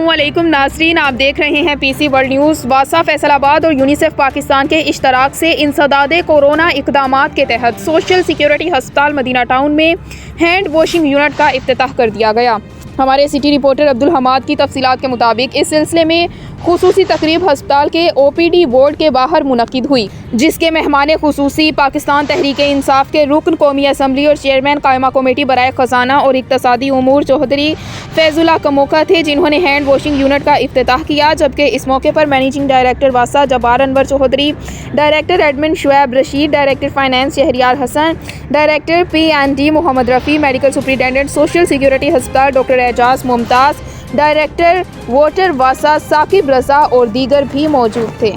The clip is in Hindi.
अस्सलामुअलैकुम नाज़रीन, आप देख रहे हैं पीसी वर्ल्ड न्यूज़। वासा फैसलाबाद और यूनिसफ पाकिस्तान के इश्तराक से इंसदाद कोरोना इकदामात के तहत सोशल सिक्योरिटी हस्पताल मदीना टाउन में हैंड वॉशिंग यूनिट का इफ्तिताह कर दिया गया। हमारे सिटी रिपोर्टर अब्दुल हमाद की तफसीलात के मुताबिक इस सिलसिले में खुसूसी तकरीब हस्पताल के OPD बोर्ड के बाहर मुनक्किद हुई, जिसके मेहमान खुसूसी पाकिस्तान तहरीक इंसाफ के रुकन कौमी असम्बली और चेयरमैन कायमा कमेटी बराए ख़जाना और इक्तसादी उमूर चौधरी फैजुल्लाह कमोका थे, जिन्होंने हैंड वॉशिंग यूनिट का इफ्तिताह किया। जबकि इस मौके पर मैनेजिंग डायरेक्टर वासा Jabbar Anwar Chaudhry, director admin Shoaib Rashid, director finance Shahryar Hasan, director P&D Mohammad Rafi, medical superintendent social security हस्पताल doctor Ejaz Mumtaz, director water वासा साकिब रजा और दीगर भी मौजूद थे।